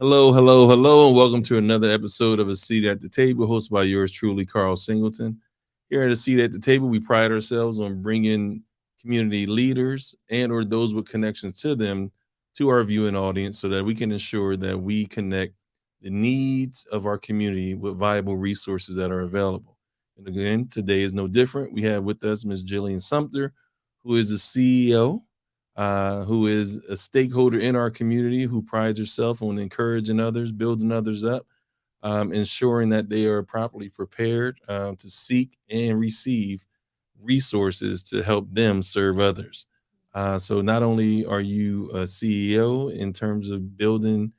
Hello, hello, hello, and welcome to another episode of A Seat at the Table, hosted by yours truly, Karl Singleton. Here at A Seat at the Table, we pride ourselves on bringing community leaders and or those with connections to them to our viewing audience so that we can ensure that we connect the needs of our community with viable resources that are available. And again, today is no different. We have with us Ms. Gillian Sumpter, who is the CEO, who is a stakeholder in our community, who prides herself on encouraging others, building others up, ensuring that they are properly prepared to seek and receive resources to help them serve others. So, not only are you a CEO in terms of building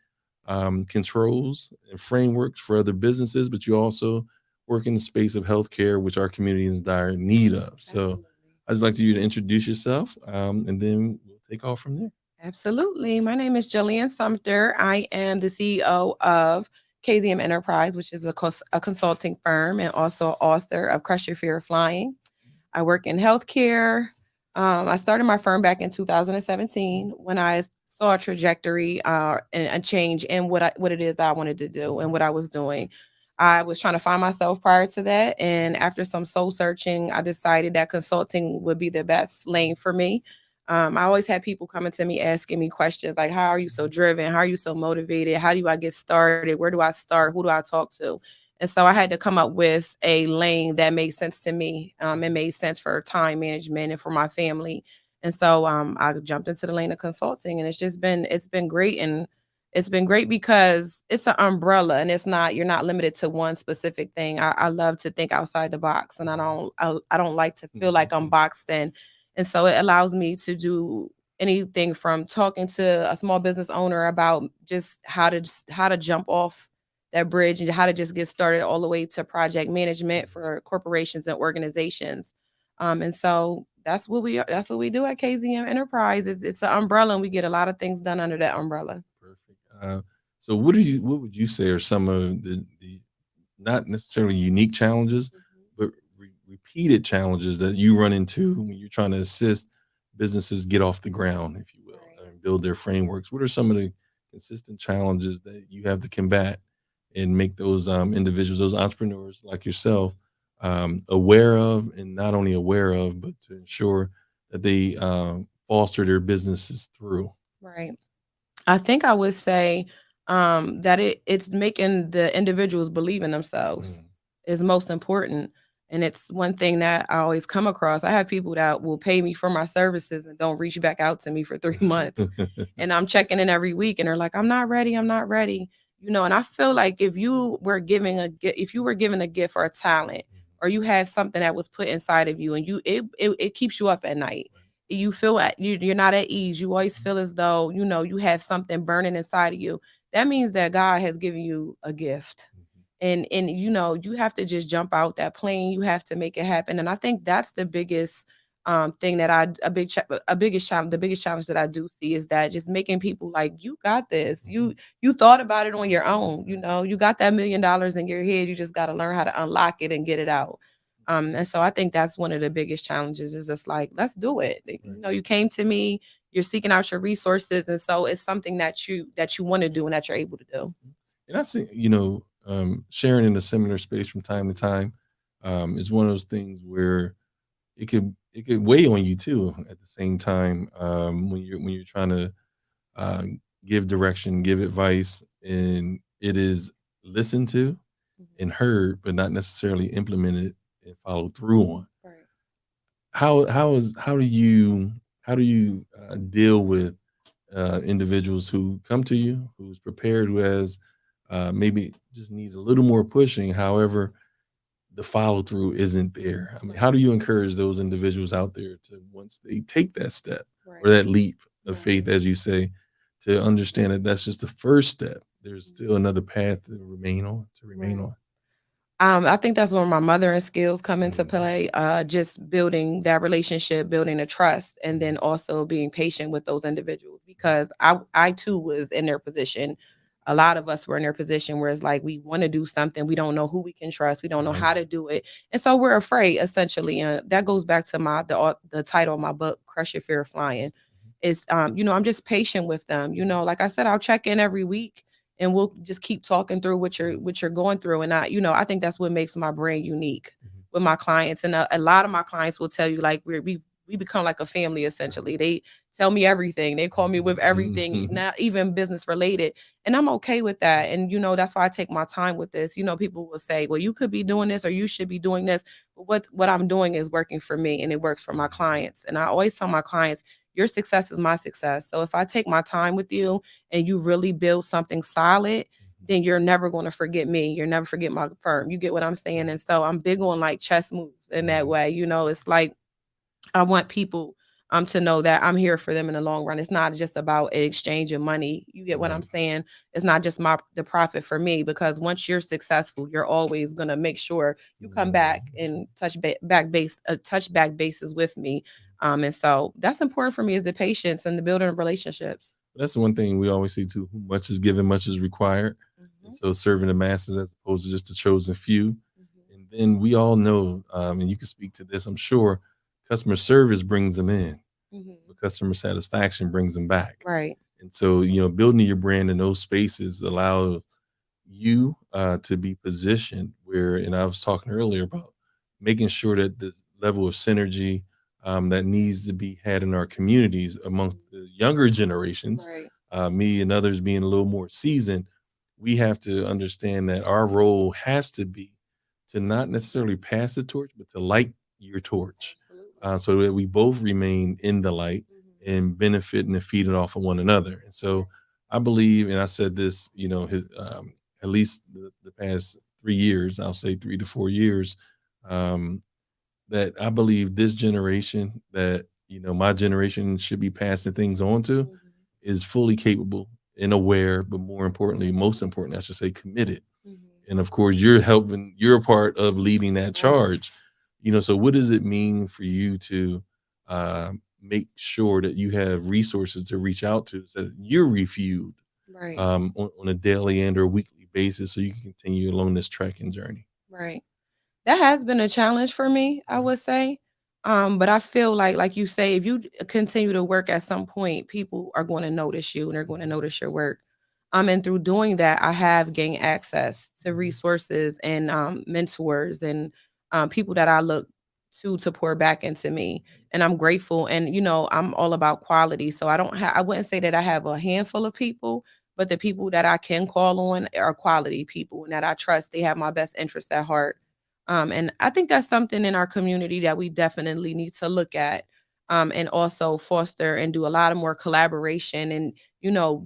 controls and frameworks for other businesses, but you also work in the space of healthcare, which our community is in dire need of. So, Absolutely. I'd just like you to introduce yourself, and then we'll take off from there. Absolutely. My name is Gillian Sumpter. I am the CEO of KZM Enterprise, which is a consulting firm and also author of Crush Your Fear of Flying. I work in healthcare. I started my firm back in 2017 when I saw a trajectory and a change in what it is that I wanted to do and what I was doing. I was trying to find myself prior to that, and after some soul searching, I decided that consulting would be the best lane for me. I always had people coming to me asking me questions like, "How are you so driven? How are you so motivated? How do I get started? Where do I start? Who do I talk to?" And so I had to come up with a lane that made sense to me. It made sense for time management and for my family. And so I jumped into the lane of consulting, and it's been great. And it's been great because it's an umbrella, and it's not you're not limited to one specific thing. I love to think outside the box, and I don't like to feel like I'm Mhm. boxed in. And so it allows me to do anything from talking to a small business owner about just how to jump off that bridge and how to just get started all the way to project management for corporations and organizations. And so that's what we do at KZM Enterprise. It's an umbrella, and we get a lot of things done under that umbrella. Perfect. So, what would you say are some of the not necessarily unique challenges, Mhm. but repeated challenges that you run into when you're trying to assist businesses get off the ground, if you will, Right. and build their frameworks? What are some of the consistent challenges that you have to combat and make those individuals, those entrepreneurs like yourself, aware of, and not only aware of, but to ensure that they foster their businesses through? Right. I think I would say that it's making the individuals believe in themselves Mm. is most important. And it's one thing that I always come across. I have people that will pay me for my services and don't reach back out to me for 3 months. And I'm checking in every week, and they're like, "I'm not ready. I'm not ready." And I feel like if you were given a gift or a talent, or you have something that was put inside of you, and it keeps you up at night. You feel you're not at ease. You always feel as though you have something burning inside of you. That means that God has given you a gift, and you have to just jump out that plane. You have to make it happen. And I think that's the biggest thing that I a big cha- a biggest challenge the biggest challenge that I do see is that just making people like, you got this. You thought about it on your own. You got that $1 million in your head. You just got to learn how to unlock it and get it out. And so I think that's one of the biggest challenges, is just like, let's do it. You came to me, you're seeking out your resources, and so it's something that you want to do and that you're able to do. And I see, sharing in a similar space from time to time is one of those things where it could weigh on you too. At the same time, when you're trying to uh, give direction, give advice, and it is listened to Mhm. and heard, but not necessarily implemented and followed through on. Right. How do you deal with individuals who come to you, who's prepared, who has maybe just need a little more pushing. However, the follow through isn't there. I mean, how Right. do you encourage those individuals out there to, once they take that step or Right. that leap of Right. faith, as you say, to understand that that's just the first step? There's still Mhm. another path to remain on. To remain Right. on. I think that's where my mothering skills come into Mhm, play. Just building that relationship, building a trust, and then mhm, also being patient with those individuals, because I too was in their position. A lot of us were in their position where it's like we want to do something, we don't know who we can trust, we don't know right. how to do it, and so we're afraid essentially. And that goes back to the title of my book, "Crush Your Fear of Flying." Is I'm just patient with them. Like I said, I'll check in every week, and we'll just keep talking through what you're going through. And I think that's what makes my brand unique with my clients. And a lot of my clients will tell you, like, we become like a family essentially. They tell me everything. They call me with everything, not even business related. And I'm okay with that. And that's why I take my time with this. People will say, well, you could be doing this or you should be doing this. But what I'm doing is working for me and it works for my clients. And I always tell my clients, your success is my success. So if I take my time with you and you really build something solid, then you're never going to forget me. You'll never forget my firm. You get what I'm saying? And so I'm big on like chess moves in that way. It's like I want people to know that I'm here for them in the long run. It's not just about an exchange of money. You get what I'm saying? It's not just the profit for me, because once you're successful, you're always gonna make sure you come back and touch back bases with me. And so that's important for me, is the patience and the building of relationships. That's the one thing we always say too: who much is given, much is required. And so serving the masses as opposed to just the chosen few. And then we all know, and you can speak to this, I'm sure, customer service brings them in, but customer satisfaction brings them back. Right. And so, building your brand in those spaces allow you to be positioned where, and I was talking earlier about making sure that this level of synergy that needs to be had in our communities amongst the younger generations, Right. me and others being a little more seasoned, we have to understand that our role has to be to not necessarily pass the torch, but to light your torch, Absolutely. so that we both remain in the light and benefiting and feeding off of one another. And so I believe, and I said this, at least the past 3 years, I'll say 3 to 4 years, that I believe this generation that, my generation should be passing things on to is fully capable and aware, but more importantly, most importantly, I should say committed. And of course, you're a part of leading that charge. So what does it mean for you to make sure that you have resources to reach out to so that you're refueled Right. On a daily and or weekly basis so you can continue along this trekking journey? Right. That has been a challenge for me, I would say. But I feel like you say, if you continue to work, at some point, people are going to notice you and they're going to notice your work. And through doing that, I have gained access to resources and mentors and people that I look to pour back into me. And I'm grateful. And I'm all about quality. So I wouldn't say that I have a handful of people, but the people that I can call on are quality people and that I trust. They have my best interests at heart. And I think that's something in our community that we definitely need to look at, and also foster and do a lot of more collaboration and,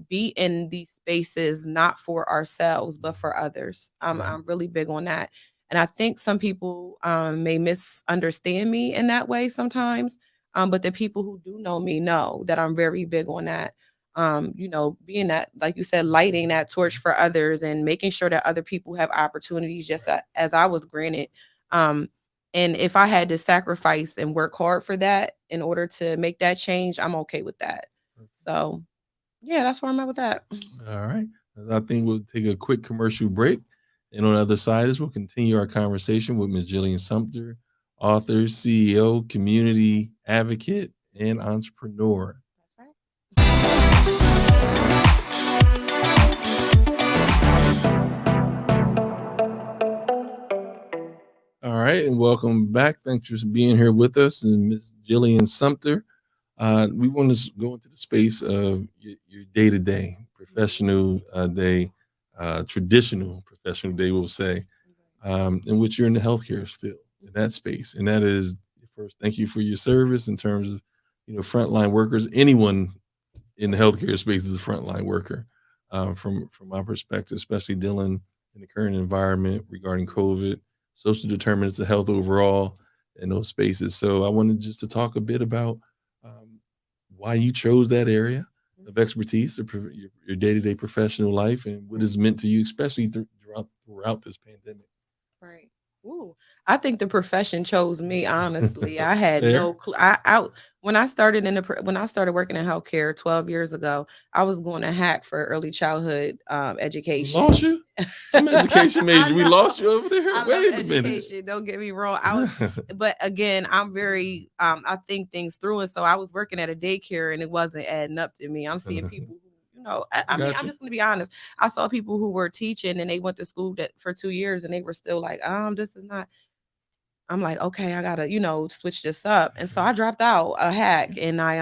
be in these spaces, not for ourselves, but for others. I'm really big on that. And I think some people may misunderstand me in that way sometimes. But the people who do know me know that I'm very big on that. Being that, like you said, lighting that torch for others and making sure that other people have opportunities just as I was granted. Um, and if I had to sacrifice and work hard for that in order to make that change, I'm okay with that. So, yeah, that's where I'm at with that. All right. I think we'll take a quick commercial break. And on the other side is we'll continue our conversation with Ms. Gillian Sumpter, author, CEO, community advocate, and entrepreneur. That's right. All right, and welcome back. Thanks for being here with us, and Ms. Gillian Sumpter. We want to go into the space of your day-to-day professional day, traditional professional day, we'll say, in which you're in the healthcare field, in that space. And that is, first, thank you for your service in terms of, frontline workers. Anyone in the healthcare space is a frontline worker, from my perspective, especially dealing in the current environment regarding COVID, social determinants of health overall in those spaces. So I wanted just to talk a bit about why you chose that area of expertise, your day-to-day professional life, and what it's meant to you, especially throughout this pandemic. Right. Ooh, I think the profession chose me, honestly. I had Fair. no clue. When when I started working in healthcare 12 years ago, I was going to hack for early childhood We education. lost you. I'm an education I major. We know. lost you over there. I love Wait a minute. education. Don't get me wrong. But again, I'm very I think things through, and so I was working at a daycare and it wasn't adding up to me. I'm seeing people who, I mean, got I'm you. just gonna be honest. I saw people who were teaching and they went to school for 2 years and they were still like, this is not. I'm like, okay, I gotta, switch this up. And so I dropped out a hack and I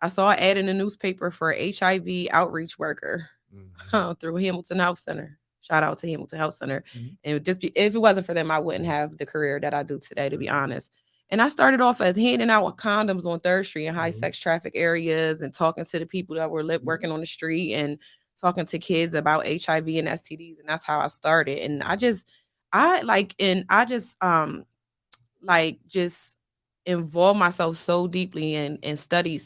saw an ad in the newspaper for HIV outreach worker through Hamilton Health Center. Shout out to Hamilton Health Center. And if it wasn't for them, I wouldn't have the career that I do today, to be honest. And I started off as handing out condoms on 3rd Street in high sex traffic areas and talking to the people that were working on the street and talking to kids about HIV and STDs. And that's how I started. And just involve myself so deeply and study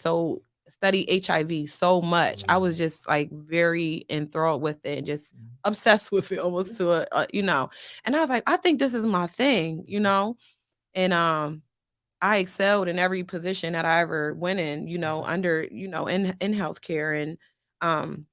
HIV so much. I was just like very enthralled with it and just obsessed with it almost to and I was like, I think this is my thing, and I excelled in every position that I ever went in, under, in healthcare. And um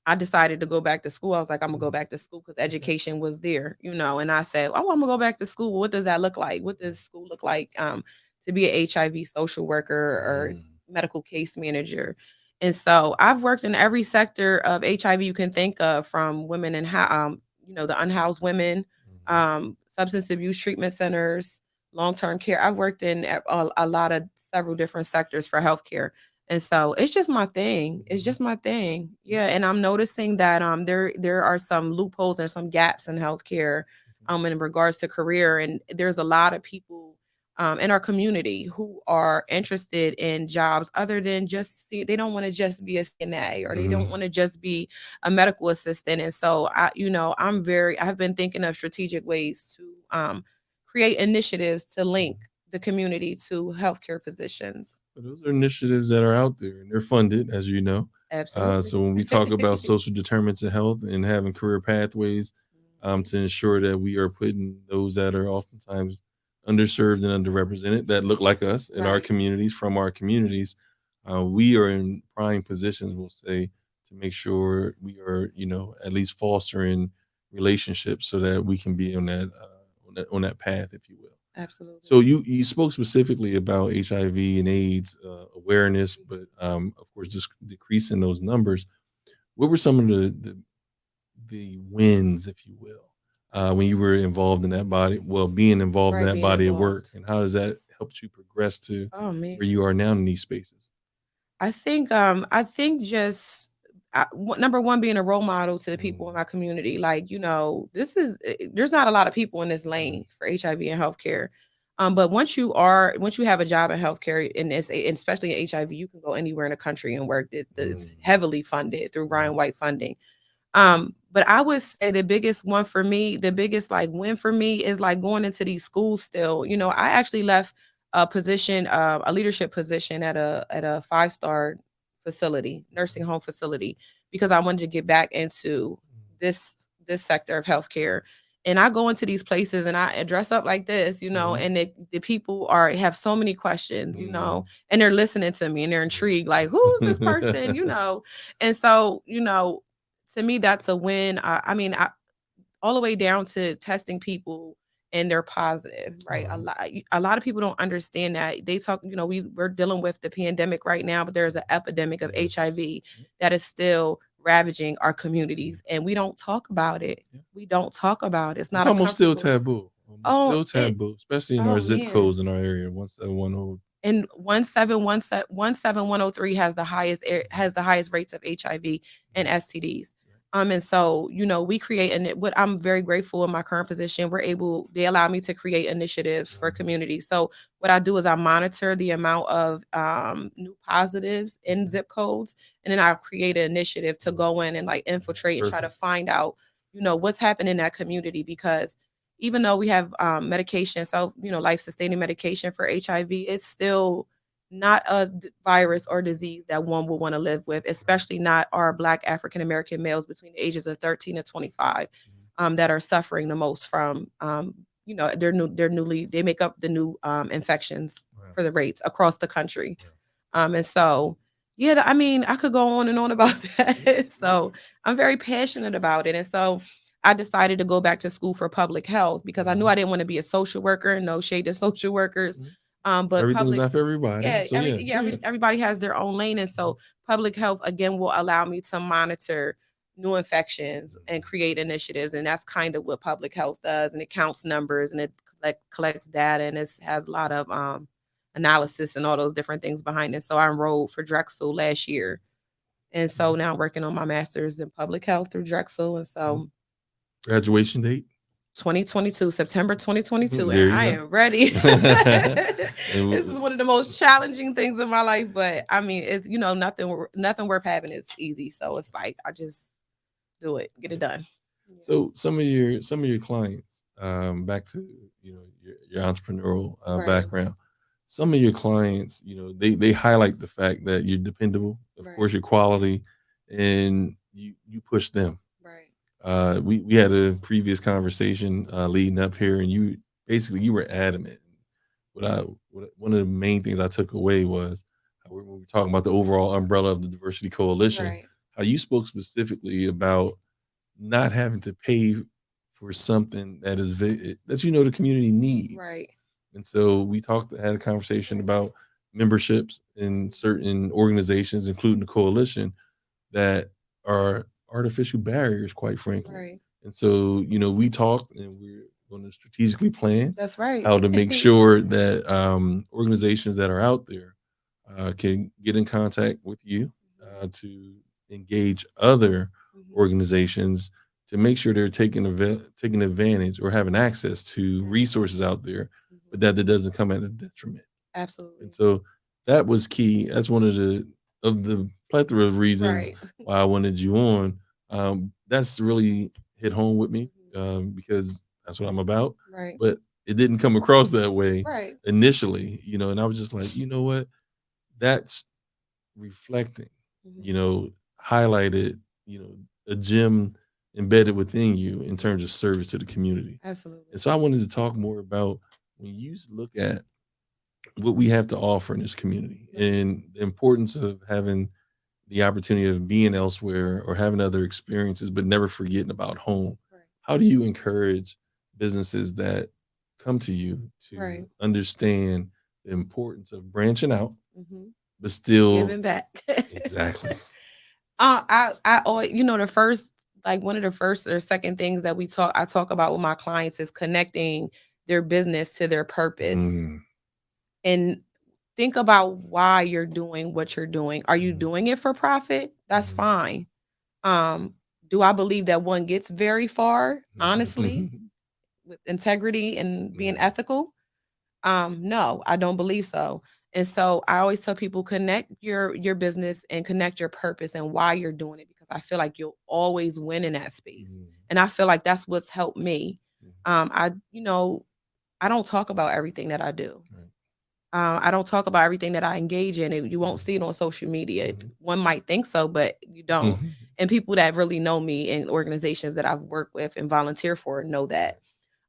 I decided to go back to school. I was like, I'm gonna go back to school because education was there, and I said, oh, I'm gonna go back to school. What does that look like? What does school look like to be an HIV social worker or medical case manager? And so I've worked in every sector of HIV you can think of, from women and the unhoused women, substance abuse treatment centers, long-term care. I've worked in a lot of several different sectors for healthcare. And so it's just my thing. It's just my thing. Yeah. And I'm noticing that there are some loopholes and some gaps in healthcare in regards to career. And there's a lot of people in our community who are interested in jobs other than they don't want to just be a CNA, or they don't want to just be a medical assistant. And so I've been thinking of strategic ways to create initiatives to link the community to healthcare positions. But those are initiatives that are out there and they're funded, as you know. Absolutely. So when we talk about social determinants of health and having career pathways to ensure that we are putting those that are oftentimes underserved and underrepresented, that look like us in our Right. communities, from our communities, we are in prime positions, we'll say, to make sure we are, at least fostering relationships so that we can be on that path, if you will. Absolutely. So you spoke specifically about HIV and AIDS awareness, but of course, just decreasing those numbers. What were some of the wins, if you will, when you were involved in that body? Well, being involved in Right, that being body of work, involved. and how does that help you progress to Oh man. where you are now in these spaces? I think just number one, being a role model to the people in Mm, my community. Like, there's not a lot of people in this mm, lane for HIV and healthcare. But once you have a job in healthcare, and especially in HIV, you can go anywhere in the country and work. It's mm, heavily funded through Ryan mhm, White funding. But I would say the biggest one for me, the biggest like win for me is like going into these schools still. I actually left a position, a leadership position at a 5-star facility, nursing home facility, because I wanted to get back into this this sector of healthcare. And I go into these places and I dress up like this, mhm, and the people have so many questions, mhm, and they're listening to me and they're intrigued, like, who's this person, And so, to me, that's a win. All the way down to testing people and they're positive, right? Right. A lot of people don't understand that. They talk, we're dealing with the pandemic right now, but there's an epidemic of Yes. HIV that is still ravaging our Mm, communities, and we don't talk about it. yeah. We don't talk about it. It's It's not a almost still comfortable. taboo. Almost Oh, still taboo, especially in our zip man. codes in our area. 1710. And 17173 has the highest rates of HIV and STDs. And so, we create, and what I'm very grateful in my current position, they allow me to create initiatives for communities. So what I do is I monitor the amount of new positives in zip codes, and then I create an initiative to go in and like infiltrate and try to Perfect. find out, what's happening in that community. Because even though we have medication, so life sustaining medication for HIV, it's still not a virus or disease that one will want to live with, especially not our Black African American males between the ages of 13 and 25, that are suffering the most from they make up the new infections Wow. for the rates across the country. Yeah. And so, yeah, I mean, I could go on and on about Yeah. that. Yeah. So I'm very passionate about it. And so I decided to go back to school for public health because I knew Mhm. I didn't want to be a social worker. No shade to social workers. Mhm. But Everything's public, not for everybody. yeah, So yeah, everybody has their own lane, and so public health again will allow me to monitor new infections and create initiatives, and that's kind of what public health does, and it counts numbers and it collects data, and it has a lot of analysis and all those different things behind it. So I enrolled for Drexel last year, and so now I'm working on my master's in public health through Drexel, and so graduation date. 2022, September 2022, There and you I go. am ready. This is one of the most challenging things in my life, but I mean, it's nothing worth having is easy. So it's like I just do it, get it done. So some of your clients, back to your entrepreneurial Right. background. Some of your clients, they highlight the fact that you're dependable, of Right. course, your quality, and you push them. Right. We had a previous conversation leading up here, and you were adamant. One of the main things I took away was when we were talking about the overall umbrella of the diversity coalition, Right. how you spoke specifically about not having to pay for something that is that the community needs. Right. And so we had a conversation about memberships in certain organizations, including the coalition, that are artificial barriers, quite frankly. Right. And so, we talked and we're going to strategically plan That's right. how to make sure that organizations that are out there can get in contact with you to engage other organizations to make sure they're taking advantage or having access to resources out there, but that it doesn't come at a detriment. Absolutely. And so that was key. That's one of the plethora of reasons Right. why I wanted you on. That's really hit home with me because that's what I'm about. Right. But it didn't come across that way Right. initially, and I was just like, you know what? That's reflecting, highlighted, a gem embedded within you in terms of service to the community. Absolutely. And so I wanted to talk more about when you look at what we have to offer in this community and the importance of having the opportunity of being elsewhere or having other experiences, but never forgetting about home. Right. How do you encourage businesses that come to you to Right. understand the importance of branching out, Mhm. but still Giving back. exactly? I always, the first, like one of the first or second things that I talk about with my clients is connecting their business to their purpose. And think about why you're doing what you're doing. Are you doing it for profit? That's fine. Do I believe that one gets very far, honestly, with integrity and being ethical? No, I don't believe so. And so I always tell people connect your business and connect your purpose and why you're doing it, because I feel like you'll always win in that space. And I feel like that's what's helped me. I don't talk about everything that I do. I don't talk about everything that I engage in. And you won't see it on social media. One might think so, but you don't. And people that really know me and organizations that I've worked with and volunteer for know that.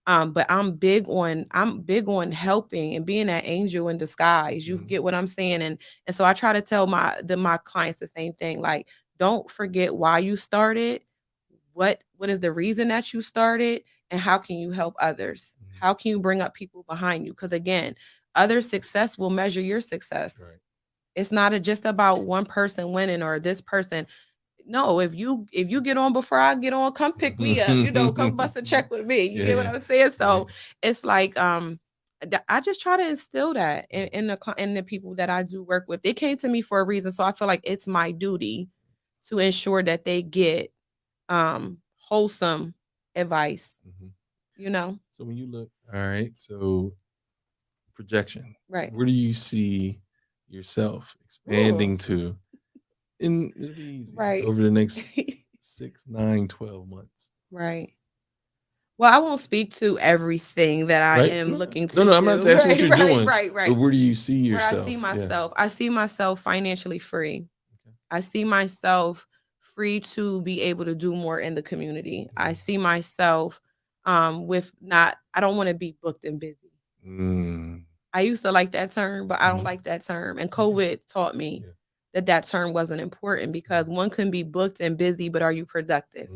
But I'm big on helping and being that angel in disguise. You get what I'm saying? And so I try to tell my clients the same thing. Like, don't forget why you started. What is the reason that you started, and how can you help others? How can you bring up people behind you? Because again, other success will measure your success. Right. It's not just about one person winning or this person. No, if you get on before I get on, come pick me up, come bust a check with me. You get what I'm saying? So it's like I just try to instill that in the people that I do work with. They came to me for a reason, so I feel like it's my duty to ensure that they get wholesome advice. So when you look, all right, so projection, Right. where do you see yourself expanding to? And it'll be easy over the next 6, 9, 12 months. Right. Well, I won't speak to everything that I am looking to No, I'm do. not asking what you're doing. Right. But where do you see yourself? Where I see myself. I see myself financially free. Okay. I see myself free to be able to do more in the community. I see myself I don't want to be booked and busy. I used to like that term, but I don't like that term. And COVID taught me that term wasn't important, because one can be booked and busy, but are you productive?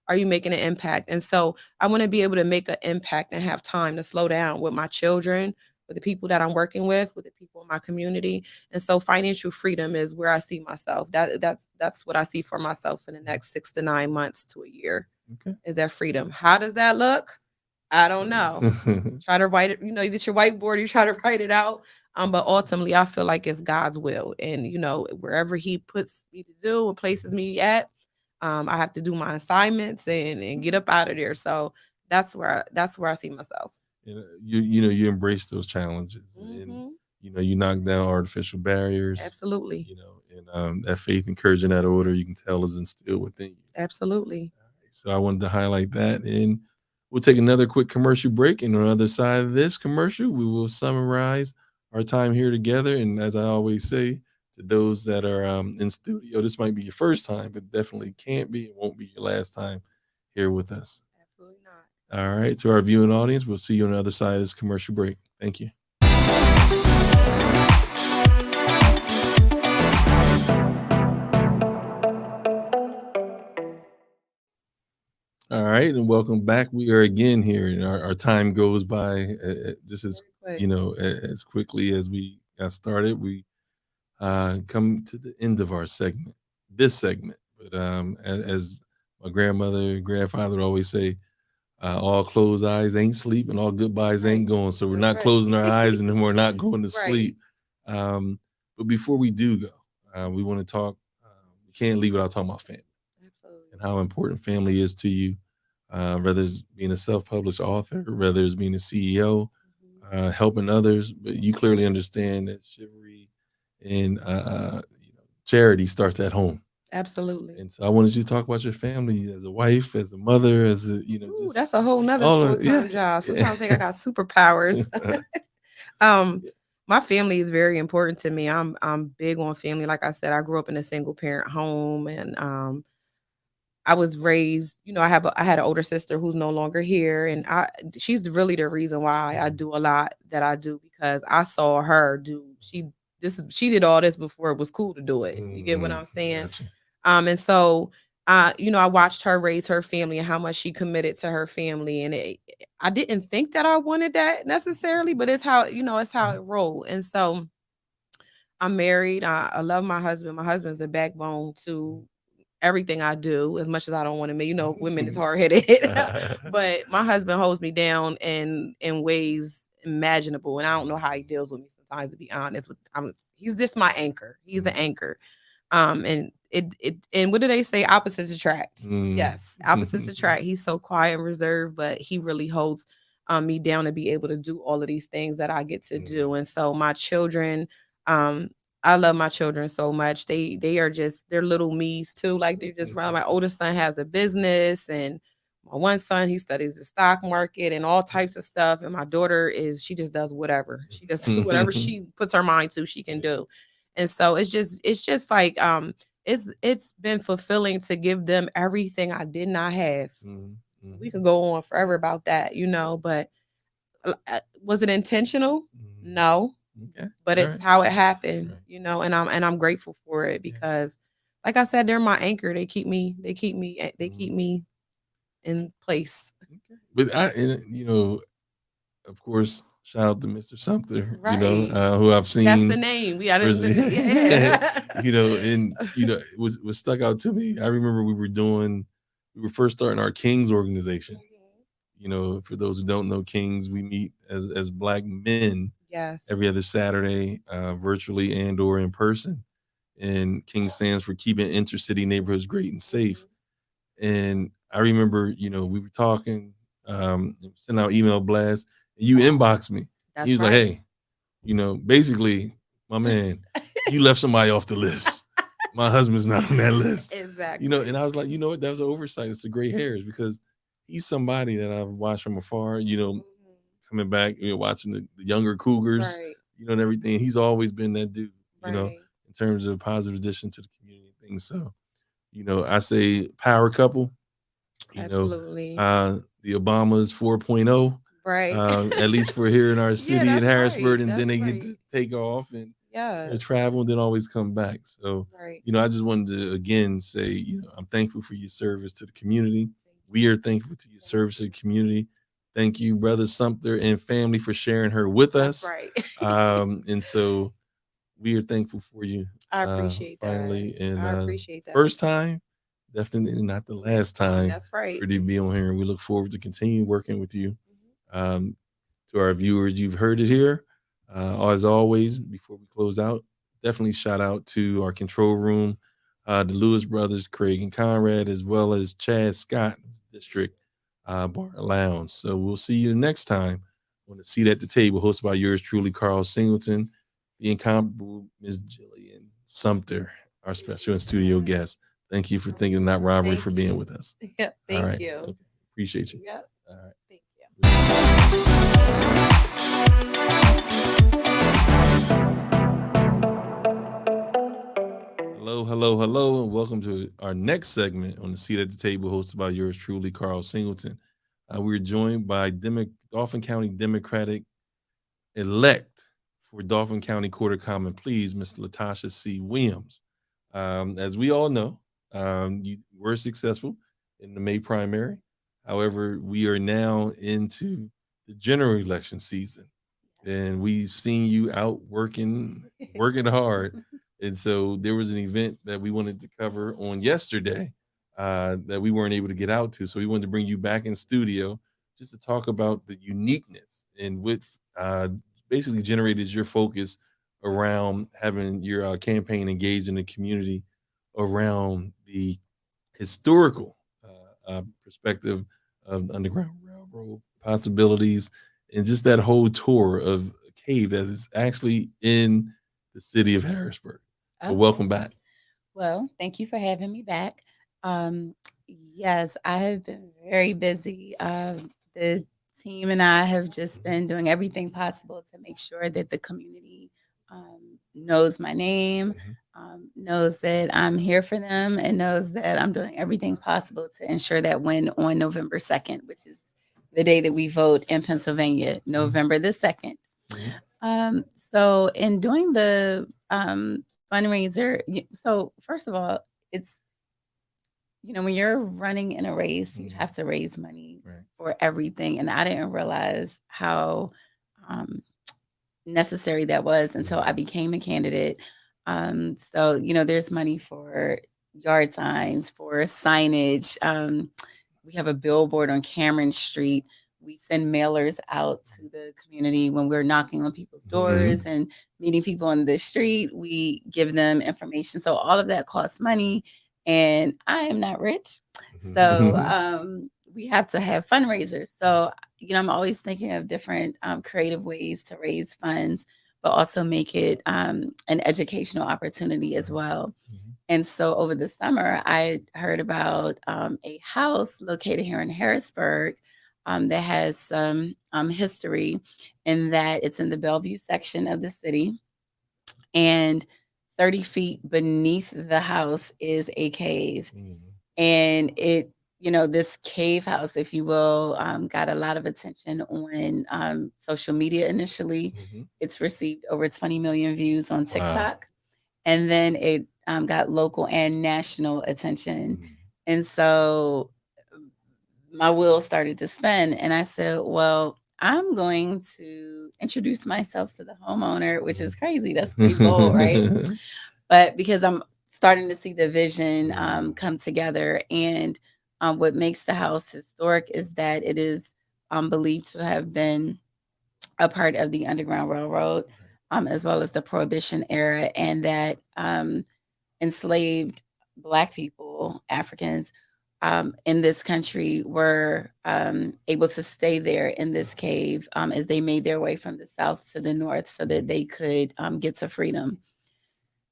Are you making an impact? And so I want to be able to make an impact and have time to slow down with my children, with the people that I'm working with the people in my community. And so financial freedom is where I see myself. That's what I see for myself in the next 6 to 9 months to a year. Okay. Is that freedom? How does that look? I don't know. Try to write it, you get your whiteboard, you try to write it out. But ultimately I feel like it's God's will. And wherever he puts me to do and places me at, I have to do my assignments and get up out of there. So that's where I see myself. You embrace those challenges, and you knock down artificial barriers. Absolutely. And that faith, encouraging that order, you can tell is instilled within you. Absolutely. So I wanted to highlight that, and we'll take another quick commercial break. And on the other side of this commercial, we will summarize our time here together. And as I always say to those that are in studio, this might be your first time, but definitely can't be, it won't be your last time here with us. Absolutely not. All right, to our viewing audience, we'll see you on the other side of this commercial break. Thank you. All right, and welcome back. We are again here, and our time goes by just as as quickly as we got started. We come to the end of our segment, this segment. But as my grandmother and grandfather always say, all closed eyes ain't sleep, and all goodbyes ain't going. So we're not closing our eyes, and then we're not going to sleep. But before we do go, we want to talk. We can't leave without talking about family. And how important family is to you, whether it's being a self-published author, whether it's being a CEO, helping others. But you clearly understand that chivalry and charity starts at home. Absolutely. And so I wanted you to talk about your family as a wife, as a mother, as a Ooh, that's a whole nother full-time job. Sometimes I think I got superpowers. My family is very important to me. I'm big on family. Like I said, I grew up in a single parent home, and I was raised, I had an older sister who's no longer here, and she's really the reason why I do a lot that I do, because I saw her do. She did all this before it was cool to do it. You get what I'm saying? Gotcha. And so I watched her raise her family and how much she committed to her family, and I didn't think that I wanted that necessarily, but it's how it rolled. And so I'm married. I love my husband. My husband's the backbone to everything I do, as much as I don't want to make, women is hard-headed, but my husband holds me down in ways imaginable. And I don't know how he deals with me sometimes, to be honest. He's just my anchor. He's an anchor. And and what do they say? Opposites attract. Yes, opposites attract. He's so quiet and reserved, but he really holds me down to be able to do all of these things that I get to do. And so my children, I love my children so much. They're little me's too. Like, they're just around. My oldest son has a business, and my one son, he studies the stock market and all types of stuff. And my daughter she just does whatever. She does whatever she puts her mind to, she can do. And so it's just like it's been fulfilling to give them everything I did not have. We could go on forever about that, but was it intentional? No. Okay. But it's how it happened, and I'm grateful for it, because like I said, they're my anchor. They keep me in place. Okay. But of course, shout out to Mr. Sumpter, who I've seen. That's the name. And was stuck out to me. I remember we were first starting our Kings organization. For those who don't know, Kings, we meet as Black men. Yes. Every other Saturday, virtually and or in person. And King stands for keeping intercity neighborhoods great and safe. And I remember, we were talking, sending out email blasts, and you inboxed me. He was like, hey, basically, my man, you left somebody off the list. My husband's not on that list. Exactly. And I was like, what? That was an oversight. It's the gray hairs, because he's somebody that I've watched from afar, coming back, watching the younger Cougars, and everything. He's always been that dude, in terms of positive addition to the community and things. So, I say power couple. Absolutely. The Obamas 4.0. Right. At least for here in our city in Harrisburg, and then they get to take off and travel and then always come back. So, I just wanted to again say, I'm thankful for your service to the community. We are thankful to your service to the community. Thank you, Brother Sumpter and family, for sharing her with That's us. right. And so we are thankful for you. I appreciate finally, that. and I appreciate that. first time, definitely not the last time. That's right. For you to be on here, and we look forward to continue working with you. To our viewers, you've heard it here. As always, before we close out, definitely shout out to our control room, the Lewis brothers, Craig and Conrad, as well as Chad Scott, District Bar and Lounge. So we'll see you next time on the Seat at the Table, hosted by yours truly, Karl Singleton, the incomparable Ms. Gillian Sumpter, our special and studio guest. Thank you for thinking that robbery, for being with us. Yep. Thank you. Okay. Appreciate you. Yep. All right. Thank you. Hello, and welcome to our next segment on the Seat at the Table, hosted by yours truly, Karl Singleton. We're joined by Dauphin County Democratic elect for Dauphin County Court of Common Pleas, Ms. Tasha C. Williams. As we all know, you were successful in the May primary. However, we are now into the general election season, and we've seen you out working hard. And so there was an event that we wanted to cover on yesterday that we weren't able to get out to. So we wanted to bring you back in studio just to talk about the uniqueness and what basically generated your focus around having your campaign engaged in the community around the historical perspective of the Underground Railroad possibilities, and just that whole tour of a cave that is actually in the city of Harrisburg. So welcome back. Well, thank you for having me back. Yes, I have been very busy. The team and I have just been doing everything possible to make sure that the community knows my name, knows that I'm here for them, and knows that I'm doing everything possible to ensure that when on November 2nd, which is the day that we vote in Pennsylvania, November the 2nd. So in doing the fundraiser, so first of all, it's, when you're running in a race, you have to raise money for everything. And I didn't realize how necessary that was until I became a candidate. So, there's money for yard signs, for signage. We have a billboard on Cameron Street. We send mailers out to the community when we're knocking on people's doors and meeting people on the street. We give them information. So all of that costs money, and I am not rich. So we have to have fundraisers. So, I'm always thinking of different creative ways to raise funds, but also make it an educational opportunity as well. And so over the summer, I heard about a house located here in Harrisburg that has some history, in that it's in the Bellevue section of the city. And 30 feet beneath the house is a cave. And it, this cave house, if you will, got a lot of attention on social media initially. It's received over 20 million views on TikTok. And then it got local and national attention. And so my wheels started to spin, and I said, well, I'm going to introduce myself to the homeowner, which is crazy. That's pretty bold, right? But because I'm starting to see the vision come together, and what makes the house historic is that it is believed to have been a part of the Underground Railroad, as well as the Prohibition era, and that enslaved Black people, Africans, in this country were able to stay there in this cave as they made their way from the south to the north so that they could get to freedom.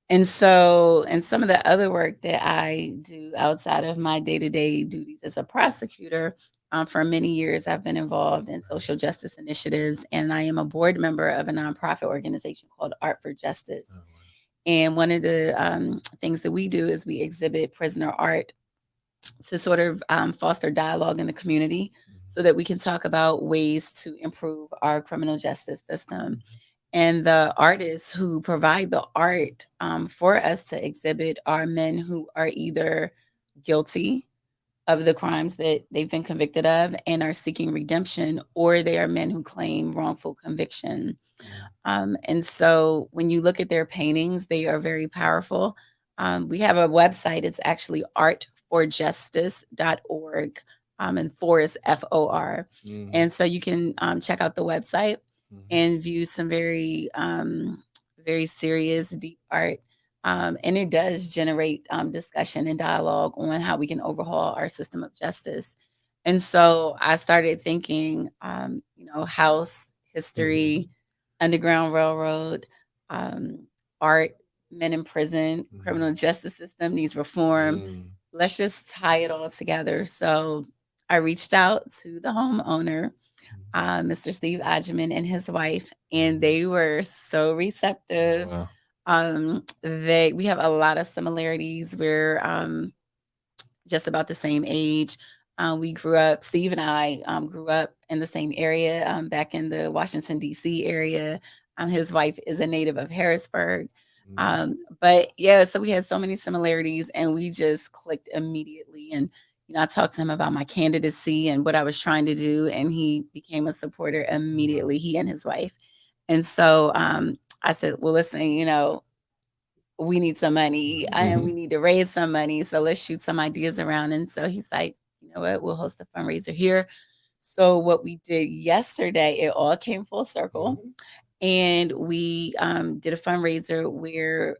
And so, and some of the other work that I do outside of my day-to-day duties as a prosecutor, for many years, I've been involved in social justice initiatives, and I am a board member of a nonprofit organization called Art for Justice. And one of the things that we do is we exhibit prisoner art to sort of foster dialogue in the community so that we can talk about ways to improve our criminal justice system. And the artists who provide the art for us to exhibit are men who are either guilty of the crimes that they've been convicted of and are seeking redemption, or they are men who claim wrongful conviction. And so when you look at their paintings, they are very powerful. We have a website. It's actually artforjustice.org, and for is FOR. And so you can check out the website and view some very, very serious, deep art. And it does generate discussion and dialogue on how we can overhaul our system of justice. And so I started thinking, house, history, Underground Railroad, art, men in prison, criminal justice system needs reform. Let's just tie it all together. So I reached out to the homeowner, Mr. Steve Ajiman and his wife, and they were so receptive. Wow. We have a lot of similarities. We're just about the same age. We grew up, Steve and I grew up in the same area, back in the Washington, D.C. area. His wife is a native of Harrisburg. But yeah, so we had so many similarities and we just clicked immediately. And, I talked to him about my candidacy and what I was trying to do. And he became a supporter immediately, he and his wife. And so I said, well, listen, we need some money and we need to raise some money. So let's shoot some ideas around. And so he's like, you know what, we'll host a fundraiser here. So what we did yesterday, it all came full circle. And we did a fundraiser where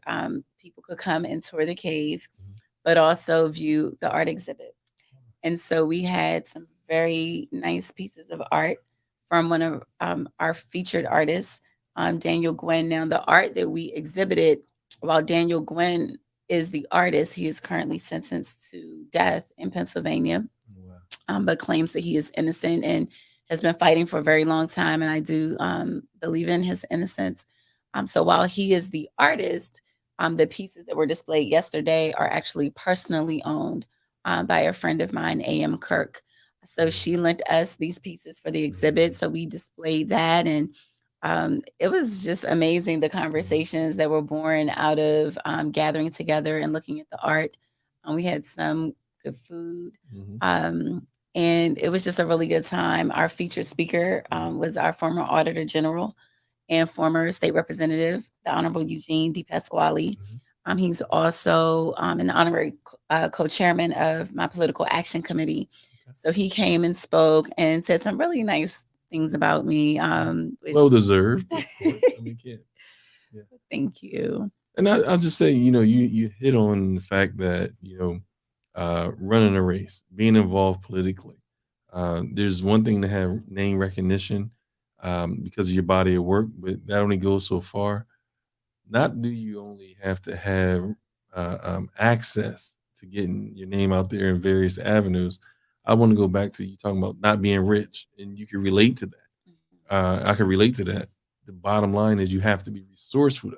people could come and tour the cave, but also view the art exhibit. And so we had some very nice pieces of art from one of our featured artists, Daniel Gwynn. Now, the art that we exhibited, while Daniel Gwynn is the artist, he is currently sentenced to death in Pennsylvania, but claims that he is innocent and has been fighting for a very long time. And I do believe in his innocence. So while he is the artist, the pieces that were displayed yesterday are actually personally owned by a friend of mine, A.M. Kirk. So she lent us these pieces for the exhibit. So we displayed that. And it was just amazing, the conversations that were born out of gathering together and looking at the art. We had some good food. And it was just a really good time. Our featured speaker was our former Auditor General and former State Representative, the Honorable Eugene D. Pasquale. He's also an honorary co-chairman of my political action committee. So he came and spoke and said some really nice things about me. Well deserved. Thank you. And I'll just say, you hit on the fact that, running a race, being involved politically. There's one thing to have name recognition because of your body of work, but that only goes so far. Not do you only have to have access to getting your name out there in various avenues. I want to go back to you talking about not being rich, and you can relate to that. I can relate to that. The bottom line is you have to be resourceful.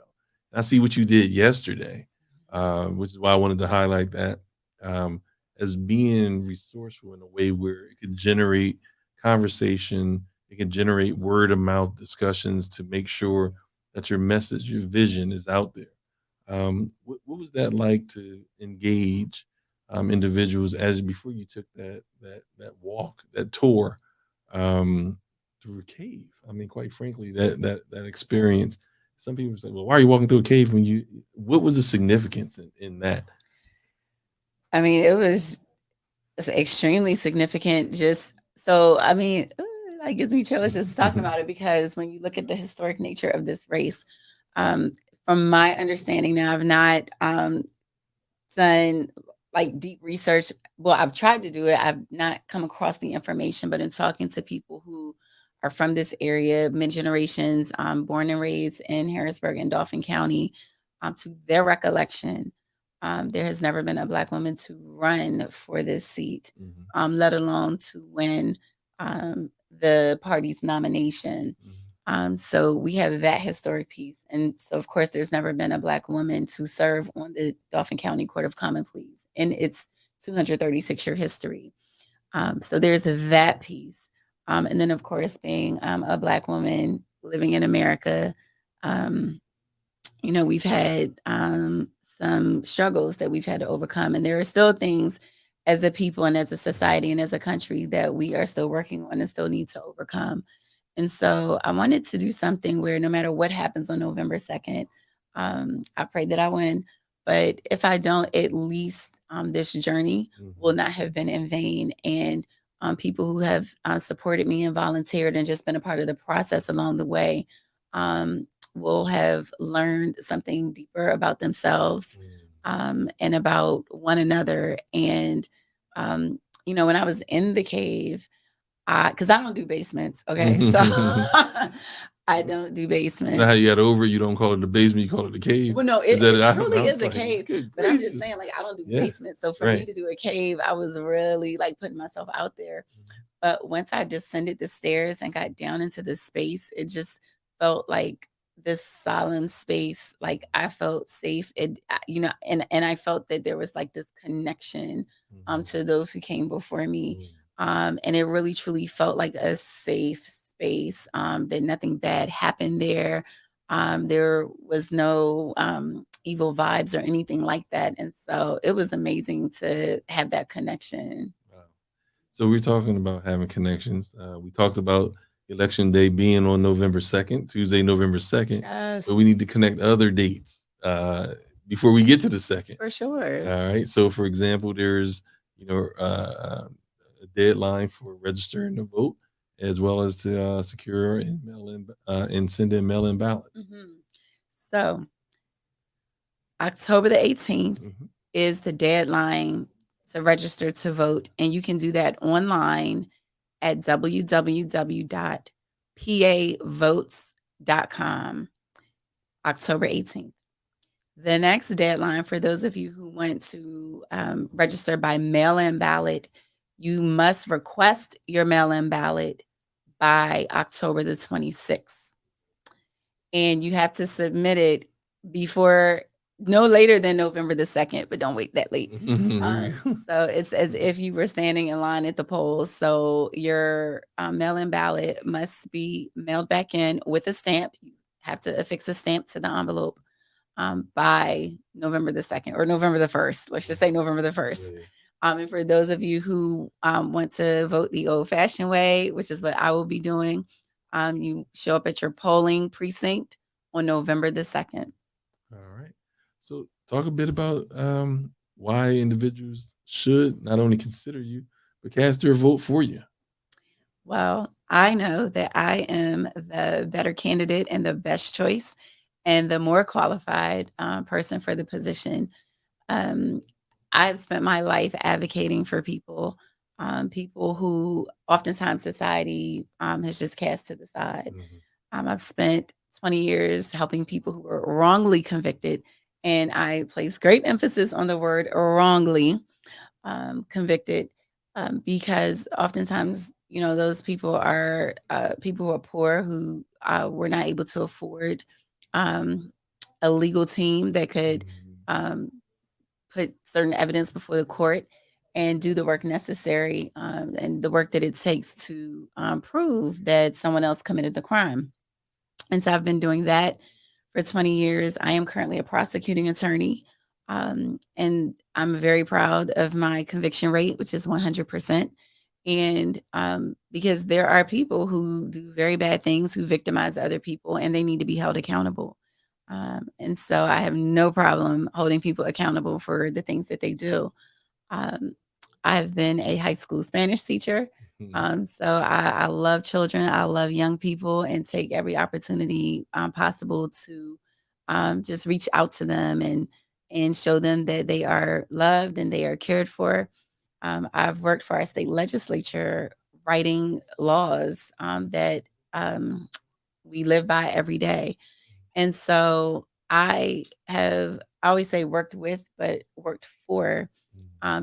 I see what you did yesterday, which is why I wanted to highlight that as being resourceful in a way where it could generate conversation, it can generate word of mouth discussions to make sure that your message, your vision is out there. What was that like to engage individuals as before you took that walk, that tour through a cave? I mean, quite frankly, that experience. Some people say, "Well, why are you walking through a cave when you?" What was the significance in that? I mean, it's extremely significant. Just so, I mean, that gives me chills just talking about it, because when you look at the historic nature of this race, from my understanding now, I've not done like deep research. Well, I've tried to do it. I've not come across the information, but in talking to people who are from this area, mid generations, born and raised in Harrisburg and Dauphin County, to their recollection, there has never been a Black woman to run for this seat, let alone to win the party's nomination. So we have that historic piece. And so, of course, there's never been a Black woman to serve on the Dauphin County Court of Common Pleas in its 236-year history. So there's that piece. And then, of course, being a Black woman living in America, we've had some struggles that we've had to overcome. And there are still things as a people and as a society and as a country that we are still working on and still need to overcome. And so I wanted to do something where no matter what happens on November 2nd, I pray that I win. But if I don't, at least this journey will not have been in vain. And people who have supported me and volunteered and just been a part of the process along the way will have learned something deeper about themselves and about one another. And, when I was in the cave, because I don't do basements. Okay. So I don't do basements. So how you got over? You don't call it the basement, you call it the cave. Well, no, it truly is a cave. But I'm just saying, like, I don't do basements. So for me to do a cave, I was really like putting myself out there. But once I descended the stairs and got down into the space, it just felt like this solemn space. Like I felt safe. And I felt that there was like this connection to those who came before me. And it really truly felt like a safe space, that nothing bad happened there. There was no evil vibes or anything like that. And so it was amazing to have that connection. Wow. So we're talking about having connections. We talked about Election Day being on November 2nd, Tuesday, November 2nd. Yes. But we need to connect other dates before we get to the 2nd. For sure. All right. So, for example, there's a deadline for registering to vote, as well as to secure and mail in and send in mail-in ballots. So, October the 18th is the deadline to register to vote, and you can do that online at www.pavotes.com. October 18th. The next deadline for those of you who want to register by mail-in ballot, you must request your mail-in ballot by October the 26th. And you have to submit it before no later than November the 2nd, but don't wait that late. So it's as if you were standing in line at the polls. So your mail-in ballot must be mailed back in with a stamp. You have to affix a stamp to the envelope by November the 2nd or November the 1st. Let's just say November the 1st. And for those of you who want to vote the old-fashioned way, which is what I will be doing, you show up at your polling precinct on November the 2nd. All right. So talk a bit about why individuals should not only consider you, but cast their vote for you. Well, I know that I am the better candidate and the best choice and the more qualified person for the position. I've spent my life advocating for people, people who oftentimes society has just cast to the side. I've spent 20 years helping people who were wrongly convicted, and I place great emphasis on the word wrongly convicted because oftentimes, those people are people who are poor, who were not able to afford a legal team that could put certain evidence before the court and do the work necessary and the work that it takes to prove that someone else committed the crime. And so I've been doing that for 20 years. I am currently a prosecuting attorney. And I'm very proud of my conviction rate, which is 100%. And because there are people who do very bad things, who victimize other people, and they need to be held accountable. And so I have no problem holding people accountable for the things that they do. I've been a high school Spanish teacher. So I love children. I love young people and take every opportunity possible to just reach out to them and show them that they are loved and they are cared for. I've worked for our state legislature writing laws that we live by every day. And so I always say worked with, but worked for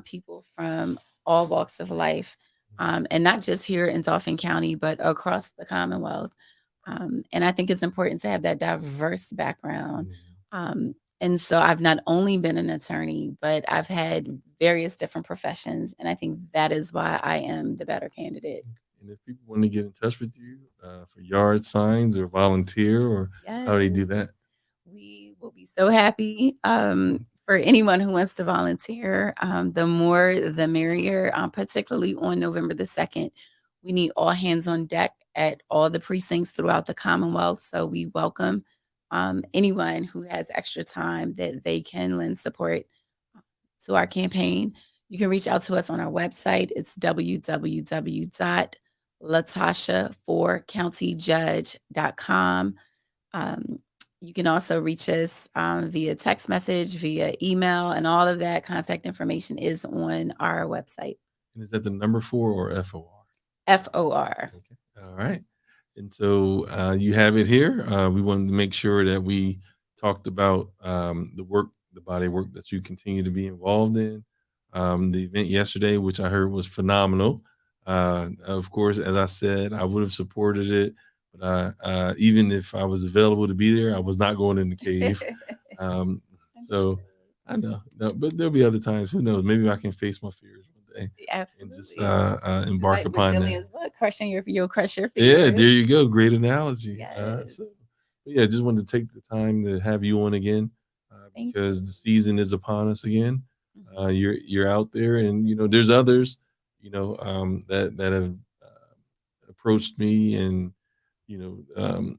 people from all walks of life. And not just here in Dauphin County, but across the Commonwealth. And I think it's important to have that diverse background. And so I've not only been an attorney, but I've had various different professions. And I think that is why I am the better candidate. And if people want to get in touch with you for yard signs or volunteer, or how do they do that? We will be so happy for anyone who wants to volunteer. The more, the merrier, particularly on November the 2nd. We need all hands on deck at all the precincts throughout the Commonwealth. So we welcome anyone who has extra time that they can lend support to our campaign. You can reach out to us on our website. It's www.latasha4countyjudge.com. You can also reach us via text message, via email, and all of that contact information is on our website. And is that the number 4 or FOR? FOR. Okay. All right. And so you have it here. We wanted to make sure that we talked about the body of work that you continue to be involved in. The event yesterday, which I heard was phenomenal. Of course, as I said, I would have supported it, but even if I was available to be there, I was not going in the cave. So I know, no, but there'll be other times. Who knows? Maybe I can face my fears one day. Absolutely. And just embark upon Gillian's that. What? You'll crush your fears. Yeah, there you go. Great analogy. Yes. Yeah, just wanted to take the time to have you on again because the season is upon us again. You're out there, and there's others, that have approached me, and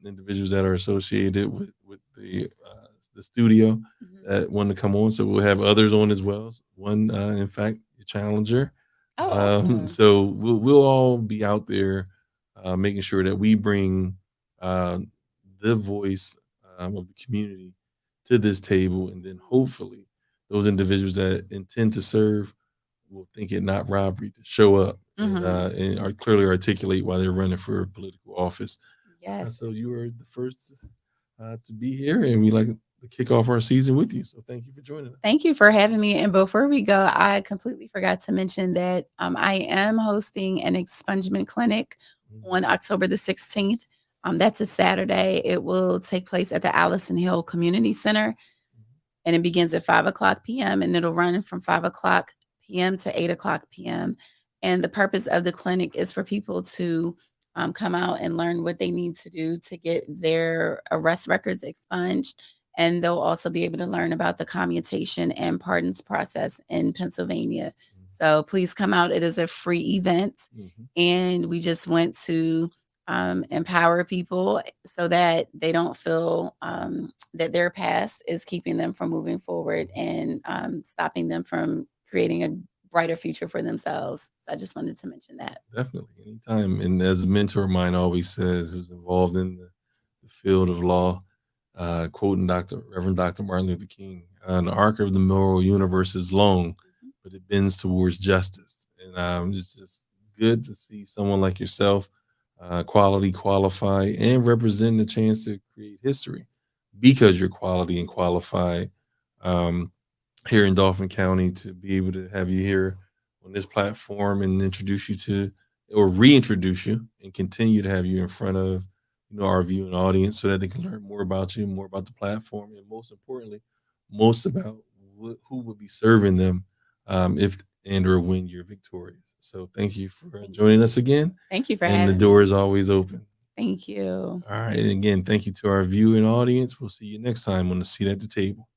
individuals that are associated with the studio that want to come on. So we'll have others on as well. One, in fact, your challenger. Awesome. So we'll all be out there making sure that we bring the voice of the community to this table, and then hopefully those individuals that intend to serve will think it not robbery to show up and are clearly articulate why they're running for political office. Yes. So you are the first to be here, and we like to kick off our season with you. So thank you for joining us. Thank you for having me. And before we go, I completely forgot to mention that I am hosting an expungement clinic on October the 16th. That's a Saturday. It will take place at the Allison Hill Community Center, and it begins at 5:00 p.m. and it'll run from 5:00 p.m. to 8:00 p.m. And the purpose of the clinic is for people to come out and learn what they need to do to get their arrest records expunged. And they'll also be able to learn about the commutation and pardons process in Pennsylvania. So please come out. It is a free event. And we just want to empower people so that they don't feel that their past is keeping them from moving forward and stopping them from creating a brighter future for themselves. So I just wanted to mention that. Definitely, anytime. And as a mentor of mine always says, who's involved in the field of law, quoting Reverend Dr. Martin Luther King, the arc of the moral universe is long, but it bends towards justice. And it's just good to see someone like yourself qualify, and represent the chance to create history because you're quality and qualified here in Dauphin County, to be able to have you here on this platform and introduce you to, or reintroduce you, and continue to have you in front of our viewing audience so that they can learn more about you, more about the platform, and most importantly, most about who will be serving them if and or when you're victorious. So thank you for joining us again. Thank you for having having me. And the door is always open. Thank you. All right. And again, thank you to our viewing audience. We'll see you next time on the Seat at the Table.